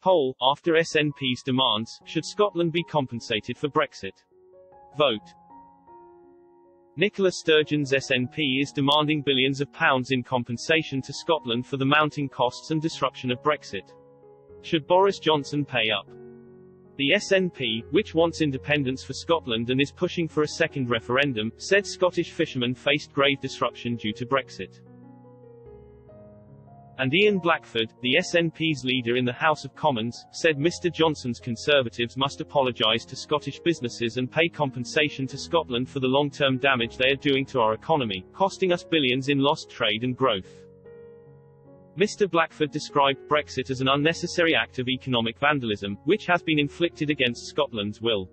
Poll, After SNP's demands, should Scotland be compensated for Brexit? Vote. NICOLA STURGEON'S SNP is demanding billions of pounds in compensation to Scotland for the mounting costs and disruption of Brexit. Should Boris Johnson pay up? The SNP, which wants independence for Scotland and is pushing for a second referendum, said Scottish fishermen faced grave disruption due to Brexit. And Ian Blackford, the SNP's leader in the House of Commons, said Mr Johnson's Conservatives must apologise to Scottish businesses and pay compensation to Scotland for the long-term damage they are doing to our economy, costing us billions in lost trade and growth. Mr Blackford described Brexit as an unnecessary act of economic vandalism, which has been inflicted against Scotland's will.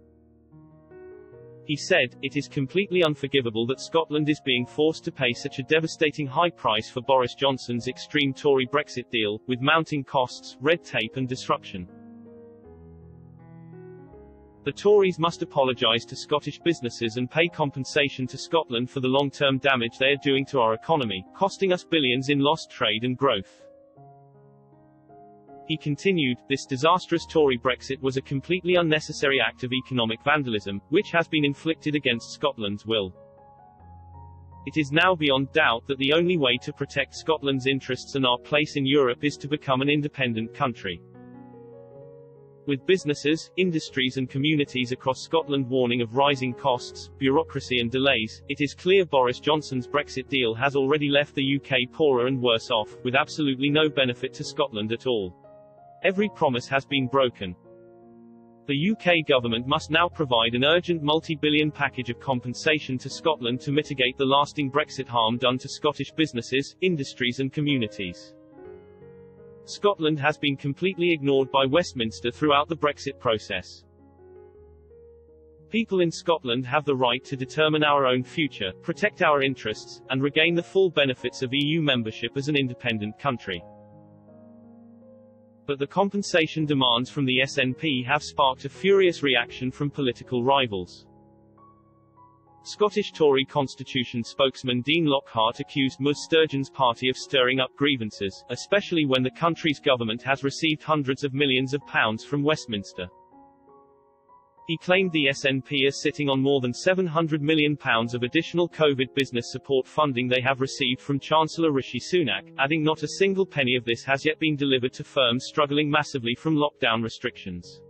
He said, "It is completely unforgivable that Scotland is being forced to pay such a devastating high price for Boris Johnson's extreme Tory Brexit deal, with mounting costs, red tape and disruption. The Tories must apologise to Scottish businesses and pay compensation to Scotland for the long-term damage they are doing to our economy, costing us billions in lost trade and growth." He continued, "This disastrous Tory Brexit was a completely unnecessary act of economic vandalism, which has been inflicted against Scotland's will. It is now beyond doubt that the only way to protect Scotland's interests and our place in Europe is to become an independent country. With businesses, industries and communities across Scotland warning of rising costs, bureaucracy and delays, it is clear Boris Johnson's Brexit deal has already left the UK poorer and worse off, with absolutely no benefit to Scotland at all. Every promise has been broken. The UK government must now provide an urgent multi-billion package of compensation to Scotland to mitigate the lasting Brexit harm done to Scottish businesses, industries and communities. Scotland has been completely ignored by Westminster throughout the Brexit process. People in Scotland have the right to determine our own future, protect our interests, and regain the full benefits of EU membership as an independent country. But the compensation demands from the SNP have sparked a furious reaction from political rivals. Scottish Tory Constitution spokesman Dean Lockhart accused Ms Sturgeon's party of stirring up grievances, especially when the country's government has received hundreds of millions of pounds from Westminster. He claimed the SNP is sitting on more than £700 million of additional COVID business support funding they have received from Chancellor Rishi Sunak, adding not a single penny of this has yet been delivered to firms struggling massively from lockdown restrictions.